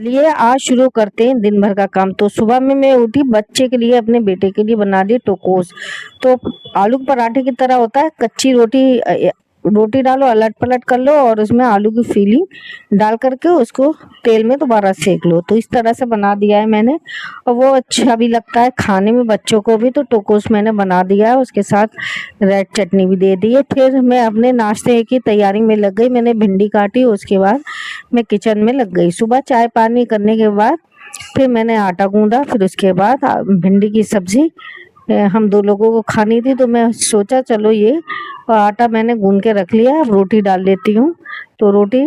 चलिए आज शुरू करते हैं दिन भर का काम। तो सुबह में मैं उठी, बच्चे के लिए, अपने बेटे के लिए बना ली टोकोस। तो आलू के पराठे की तरह होता है, कच्ची रोटी रोटी डालो, अलट पलट कर लो और उसमें आलू की फीलिंग डाल करके उसको तेल में दोबारा सेक लो। तो इस तरह से बना दिया है मैंने, और वो अच्छा भी लगता है खाने में बच्चों को भी। तो टोकोस मैंने बना दिया है, उसके साथ रेड चटनी भी दे दी है। फिर मैं अपने नाश्ते की तैयारी में लग गई। मैंने भिंडी काटी, उसके बाद मैं किचन में लग गई। सुबह चाय पानी करने के बाद फिर मैंने आटा गूंदा, फिर उसके बाद भिंडी की सब्जी हम दो लोगों को खानी थी। तो मैं सोचा चलो ये आटा मैंने गूंद के रख लिया, अब रोटी डाल लेती हूँ। तो रोटी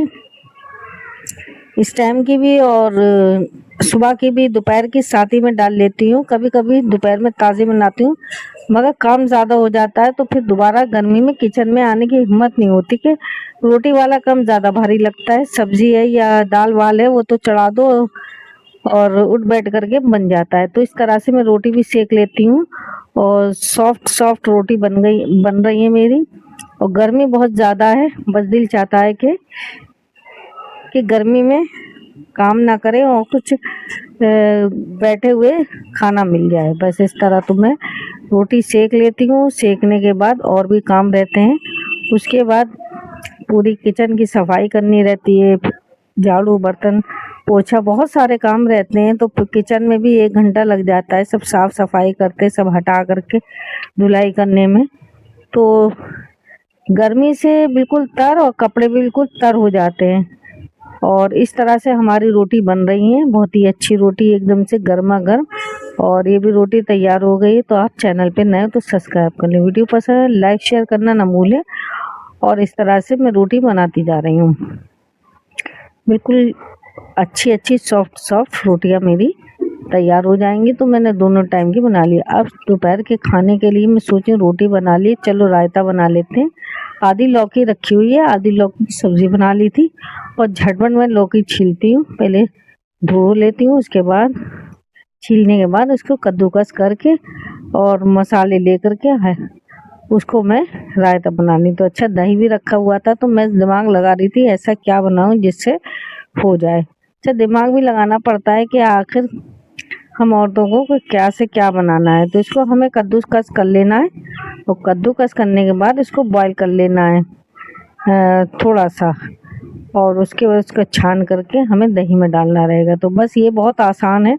इस टाइम की भी और सुबह की भी, दोपहर की साथ ही में डाल लेती हूँ। कभी कभी दोपहर में ताज़ी बनाती हूँ, मगर काम ज़्यादा हो जाता है तो फिर दोबारा गर्मी में किचन में आने की हिम्मत नहीं होती कि रोटी वाला काम ज़्यादा भारी लगता है। सब्जी है या दाल वाल है वो तो चढ़ा दो और उठ बैठ करके बन जाता है। तो इस तरह से मैं रोटी भी सेक लेती हूँ और सॉफ्ट सॉफ्ट रोटी बन रही है मेरी। और गर्मी बहुत ज़्यादा है, बस दिल चाहता है कि गर्मी में काम ना करें और कुछ बैठे हुए खाना मिल जाए, बस इस तरह। तो मैं रोटी सेक लेती हूँ। सेकने के बाद और भी काम रहते हैं, उसके बाद पूरी किचन की सफाई करनी रहती है, झाड़ू बर्तन पोछा, बहुत सारे काम रहते हैं। तो किचन में भी 1 घंटा लग जाता है सब साफ सफाई करते, सब हटा करके धुलाई करने में। तो गर्मी से बिल्कुल तर और कपड़े बिल्कुल तर हो जाते हैं। और इस तरह से हमारी रोटी बन रही है, बहुत ही अच्छी रोटी, एकदम से गर्मा गर्म। और ये भी रोटी तैयार हो गई। तो आप चैनल पे नए हो तो सब्सक्राइब कर लें, वीडियो पसंद है लाइक शेयर करना ना भूलें। और इस तरह से मैं रोटी बनाती जा रही हूँ, बिल्कुल अच्छी अच्छी सॉफ्ट सॉफ्ट रोटियाँ मेरी तैयार हो जाएंगी। तो मैंने दोनों टाइम की बना ली। अब दोपहर के खाने के लिए मैं सोची रोटी बना ली, चलो रायता बना लेते हैं। आधी लौकी रखी हुई है, आधी लौकी की सब्जी बना ली थी। और झटपट मैं लौकी छीलती हूँ, पहले धो लेती हूँ, उसके बाद छीलने के बाद उसको कद्दूकस करके और मसाले ले करके उसको मैं रायता बना ली। तो अच्छा दही भी रखा हुआ था, तो मैं दिमाग लगा रही थी ऐसा क्या बनाऊं जिससे हो जाए। अच्छा दिमाग भी लगाना पड़ता है कि आखिर हम औरतों को क्या से क्या बनाना है। तो इसको हमें कद्दूकस कर लेना है, और कद्दूकस करने के बाद इसको बॉईल कर लेना है थोड़ा सा, और उसके बाद उसको छान करके हमें दही में डालना रहेगा। तो बस ये बहुत आसान है,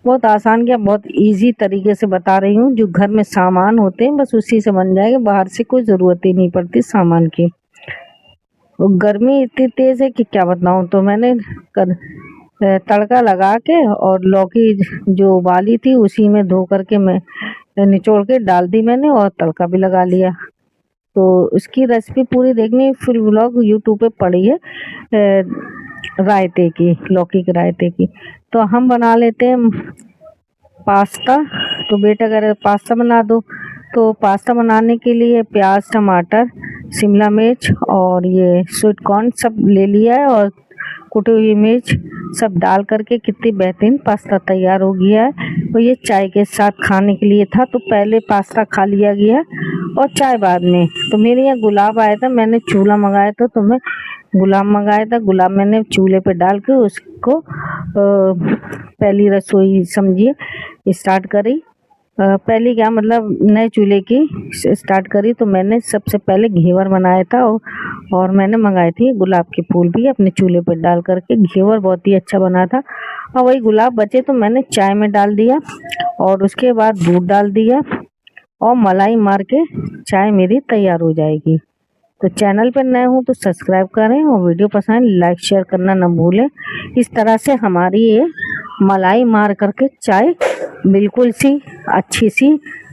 बहुत आसान क्या बहुत इजी तरीके से बता रही हूँ। जो घर में सामान होते हैं बस उसी से बन जाएगा, बाहर से कोई ज़रूरत ही नहीं पड़ती सामान की। गर्मी इतनी तेज़ है कि क्या बताऊँ। तो मैंने तड़का लगा के और लौकी जो उबाली थी उसी में धो करके मैं निचोड़ के डाल दी मैंने, और तड़का भी लगा लिया। तो इसकी रेसिपी पूरी देखनी, फुल व्लॉग यूट्यूब पे पड़ी है रायते की, लौकी के रायते की। तो हम बना लेते हैं पास्ता। तो बेटा अगर पास्ता बना दो, तो पास्ता बनाने के लिए प्याज टमाटर शिमला मिर्च और ये स्वीट कॉर्न सब ले लिया है, और कुटी हुई मिर्च सब डाल करके कितनी बेहतरीन पास्ता तैयार हो गया है। तो ये चाय के साथ खाने के लिए था, तो पहले पास्ता खा लिया गया और चाय बाद में। तो मेरे यहाँ गुलाब आया था, मैंने चूल्हा मंगाया था, तो मैं गुलाब मंगाया था। गुलाब मैंने चूल्हे पे डाल के उसको पहली रसोई समझिए स्टार्ट करी। पहले क्या मतलब नए चूल्हे की स्टार्ट करी। तो मैंने सबसे पहले घेवर बनाया था, और मैंने मंगाए थे गुलाब के फूल भी अपने चूल्हे पर डाल करके। घेवर बहुत ही अच्छा बना था। और वही गुलाब बचे तो मैंने चाय में डाल दिया, और उसके बाद दूध डाल दिया और मलाई मार के चाय मेरी तैयार हो जाएगी। तो चैनल पर नए हो तो सब्सक्राइब करें, और वीडियो पसंद लाइक शेयर करना न भूलें। इस तरह से हमारी ये मलाई मार करके चाय बिल्कुल सी अच्छी सी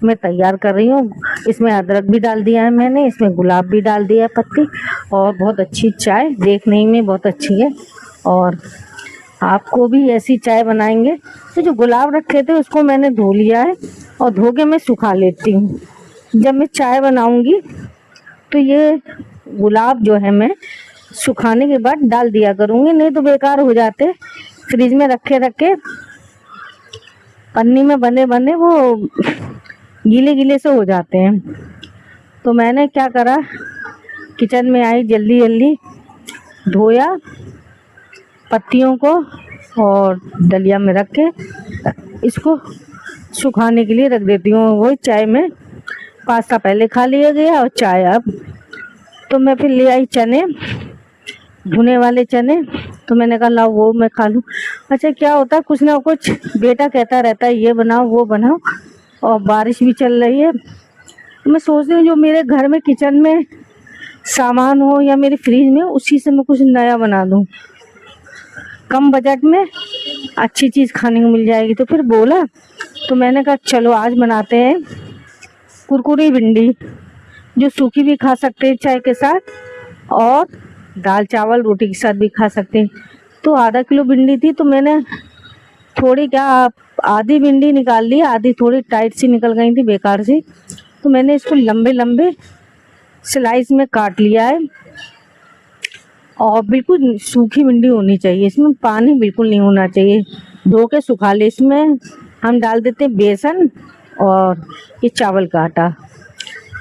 मैं तैयार कर रही हूँ। इसमें अदरक भी डाल दिया है मैंने, इसमें गुलाब भी डाल दिया है पत्ती, और बहुत अच्छी चाय देखने में बहुत अच्छी है। और आपको भी ऐसी चाय बनाएंगे। तो जो गुलाब रखे थे उसको मैंने धो लिया है, और धो के मैं सुखा लेती हूँ। जब मैं चाय बनाऊँगी तो ये गुलाब जो है मैं सुखाने के बाद डाल दिया करूँगी, नहीं तो बेकार हो जाते। फ्रिज में रखे रखे पन्नी में बंधे बंधे वो गीले गीले से हो जाते हैं। तो मैंने क्या करा, किचन में आई, जल्दी जल्दी धोया पत्तियों को, और दलिया में रख के इसको सुखाने के लिए रख देती हूँ। वही चाय में पास्ता पहले खा लिया गया और चाय अब। तो मैं फिर ले आई चने, भुने वाले चने, तो मैंने कहा लाओ वो मैं खा लूँ। अच्छा क्या होता है, कुछ ना कुछ बेटा कहता रहता है ये बनाओ वो बनाओ, और बारिश भी चल रही है। मैं सोच रही हूँ जो मेरे घर में किचन में सामान हो या मेरी फ्रिज में, उसी से मैं कुछ नया बना दूँ, कम बजट में अच्छी चीज़ खाने को मिल जाएगी। तो फिर बोला, तो मैंने कहा चलो आज बनाते हैं कुरकुरी भिंडी, जो सूखी भी खा सकते हैं चाय के साथ, और दाल चावल रोटी के साथ भी खा सकते हैं। तो आधा किलो भिंडी थी, तो मैंने थोड़ी क्या आधी भिंडी निकाल ली, आधी थोड़ी टाइट सी निकल गई थी बेकार सी। तो मैंने इसको लंबे लंबे स्लाइस में काट लिया है, और बिल्कुल सूखी भिंडी होनी चाहिए, इसमें पानी बिल्कुल नहीं होना चाहिए। धो के सुखा ले। इसमें हम डाल देते हैं बेसन और ये चावल का आटा।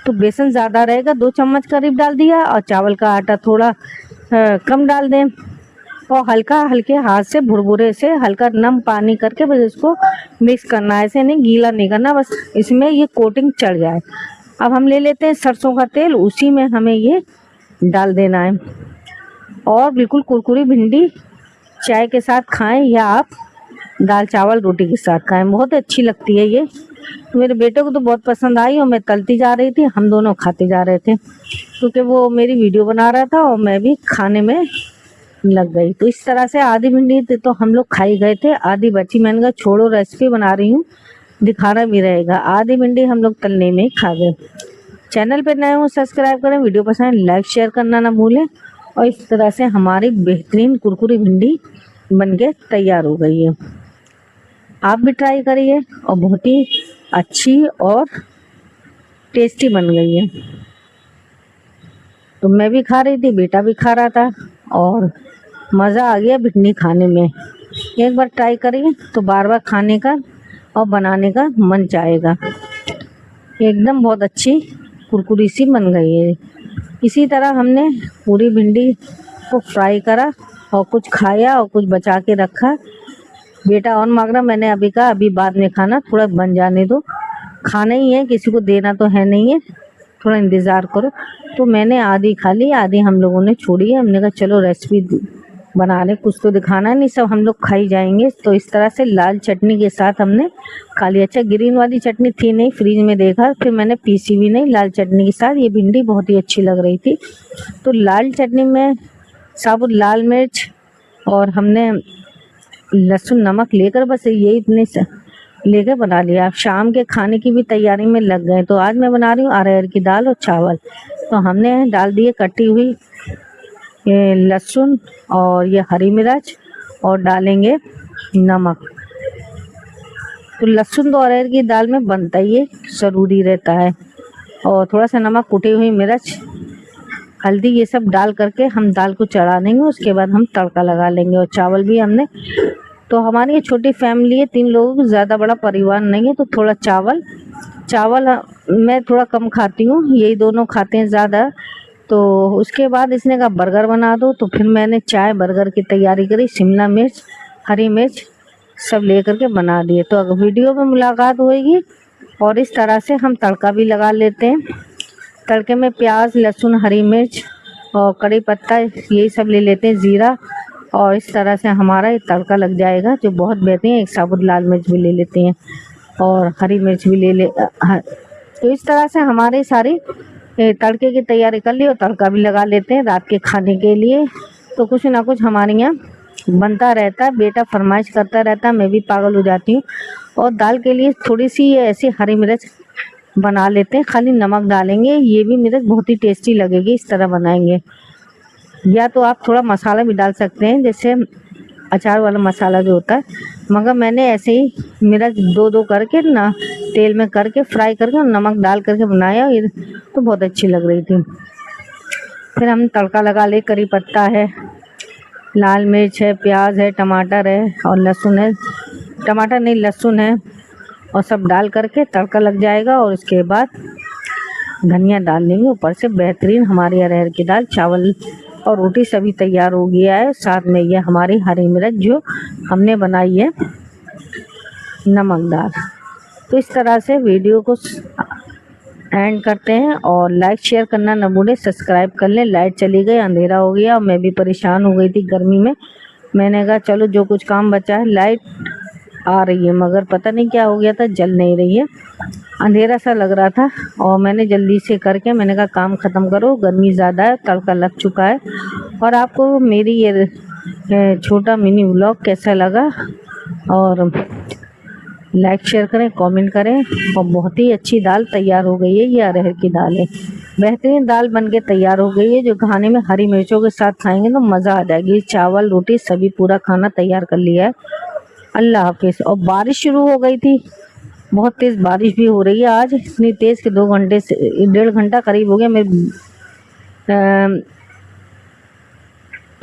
तो बेसन ज़्यादा रहेगा, 2 चम्मच करीब डाल दिया, और चावल का आटा थोड़ा कम डाल दें, और हल्का हल्के हाथ से भुरभुरे से हल्का नम पानी करके बस इसको मिक्स करना है। ऐसे नहीं गीला नहीं करना, बस इसमें ये कोटिंग चढ़ जाए। अब हम ले लेते हैं सरसों का तेल, उसी में हमें ये डाल देना है, और बिल्कुल कुरकुरी भिंडी चाय के साथ खाएं या आप दाल चावल रोटी के साथ खाएं, बहुत अच्छी लगती है ये। तो मेरे बेटे को तो बहुत पसंद आई, और मैं तलती जा रही थी, हम दोनों खाते जा रहे थे, क्योंकि वो मेरी वीडियो बना रहा था और मैं भी खाने में लग गई। तो इस तरह से आधी भिंडी तो हम लोग खाई गए थे, आधी बची। मैंने कहा छोड़ो, रेसिपी बना रही हूँ, दिखाना भी रहेगा। आधी भिंडी हम लोग तलने में खा गए। चैनल पर नए हो सब्सक्राइब करें, वीडियो पसंद लाइक शेयर करना ना भूलें। और इस तरह से हमारी बेहतरीन कुरकुरी भिंडी बनके तैयार हो गई है। आप भी ट्राई करिए, और बहुत ही अच्छी और टेस्टी बन गई है। तो मैं भी खा रही थी, बेटा भी खा रहा था, और मज़ा आ गया भिंडी खाने में। एक बार ट्राई करिए तो बार बार खाने का और बनाने का मन चाहेगा। एकदम बहुत अच्छी कुरकुरी सी बन गई है। इसी तरह हमने पूरी भिंडी को फ्राई करा, और कुछ खाया और कुछ बचा के रखा। बेटा और मांग रहा, मैंने अभी कहा अभी बाद में खाना, थोड़ा बन जाने दो, खाना ही है, किसी को देना तो है नहीं है, थोड़ा इंतज़ार करो। तो मैंने आधी खा ली, आधी हम लोगों ने छोड़ी है। हमने कहा चलो रेसिपी बना ले, कुछ तो दिखाना नहीं, सब हम लोग खाई जाएंगे। तो इस तरह से लाल चटनी के साथ हमने खा लिया। अच्छा ग्रीन वाली चटनी थी नहीं, फ्रिज में देखा, फिर मैंने पीसी भी नहीं। लाल चटनी के साथ ये भिंडी बहुत ही अच्छी लग रही थी। तो लाल चटनी में साबुत लाल मिर्च और हमने लहसुन नमक लेकर बस ये इतने लेकर बना लिया। अब शाम के खाने की भी तैयारी में लग गए। तो आज मैं बना रही हूँ अरहर की दाल और चावल। तो हमने डाल दिए कटी हुई ये लहसुन और ये हरी मिर्च, और डालेंगे नमक। तो लहसुन तो अरहर की दाल में बनता ही है, ज़रूरी रहता है। और थोड़ा सा नमक, कुटी हुई मिर्च, हल्दी, ये सब डाल करके हम दाल को चढ़ा देंगे। उसके बाद हम तड़का लगा लेंगे। और चावल भी हमने, तो हमारी ये छोटी फैमिली है, 3 लोगों का ज़्यादा बड़ा परिवार नहीं है, तो थोड़ा चावल मैं थोड़ा कम खाती हूँ, यही दोनों खाते हैं ज़्यादा। तो उसके बाद इसने कहा बर्गर बना दो, तो फिर मैंने चाय बर्गर की तैयारी करी, शिमला मिर्च, हरी मिर्च सब ले करके बना दिए। तो अगर वीडियो में मुलाकात होएगी। और इस तरह से हम तड़का भी लगा लेते हैं। तड़के में प्याज, लहसुन, हरी मिर्च और कड़ी पत्ता यही सब ले लेते हैं, ज़ीरा, और इस तरह से हमारा ये तड़का लग जाएगा जो बहुत बेहतरीन है। एक साबुत लाल मिर्च भी ले लेते हैं और हरी मिर्च भी तो इस तरह से हमारी सारी तड़के की तैयारी कर ली, और तड़का भी लगा लेते हैं रात के खाने के लिए। तो कुछ ना कुछ हमारे यहाँ बनता रहता है, बेटा फरमाइश करता रहता है, मैं भी पागल हो जाती हूँ। और दाल के लिए थोड़ी सी ऐसी हरी मिर्च बना लेते हैं, खाली नमक डालेंगे, ये भी मिर्च बहुत ही टेस्टी लगेगी। इस तरह बनाएंगे, या तो आप थोड़ा मसाला भी डाल सकते हैं, जैसे अचार वाला मसाला जो होता है, मगर मैंने ऐसे ही मिर्च 2-2 करके ना तेल में करके फ्राई करके और नमक डाल करके बनाया, ये तो बहुत अच्छी लग रही थी। फिर हम तड़का लगा ले, करी पत्ता है, लाल मिर्च है, प्याज है, टमाटर है और लहसुन है, टमाटर नहीं लहसुन है, और सब डाल करके तड़का लग जाएगा। और उसके बाद धनिया डाल देंगे ऊपर से। बेहतरीन हमारी अरहर की दाल चावल और रोटी सभी तैयार हो गया है। साथ में ये हमारी हरी मिर्च जो हमने बनाई है नमकदार। तो इस तरह से वीडियो को एंड करते हैं और लाइक शेयर करना न भूलें, सब्सक्राइब कर लें। लाइट चली गई, अंधेरा हो गया और मैं भी परेशान हो गई थी गर्मी में। मैंने कहा चलो जो कुछ काम बचा है, लाइट आ रही है मगर पता नहीं क्या हो गया था, जल नहीं रही है, अंधेरा सा लग रहा था। और मैंने जल्दी से करके मैंने कहा काम ख़त्म करो, गर्मी ज़्यादा है, तड़का लग चुका है। और आपको मेरी ये छोटा मिनी व्लॉग कैसा लगा और लाइक शेयर करें, कमेंट करें। और बहुत ही अच्छी दाल तैयार हो गई है, ये अरहर की दाल है, बेहतरीन दाल बनके तैयार हो गई है, जो खाने में हरी मिर्चों के साथ खाएंगे तो मज़ा आ जाएगी। चावल रोटी सभी पूरा खाना तैयार कर लिया है। अल्लाह हाफिज़। और बारिश शुरू हो गई थी, बहुत तेज़ बारिश भी हो रही है आज, इतनी तेज़ कि 2 घंटे से 1.5 घंटा करीब हो गया। मैं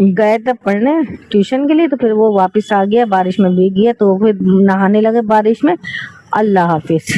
गए थे पढ़ने ट्यूशन के लिए, तो फिर वो वापस आ गया, बारिश में भीग गया, तो फिर नहाने लगे बारिश में। अल्लाह हाफिज़।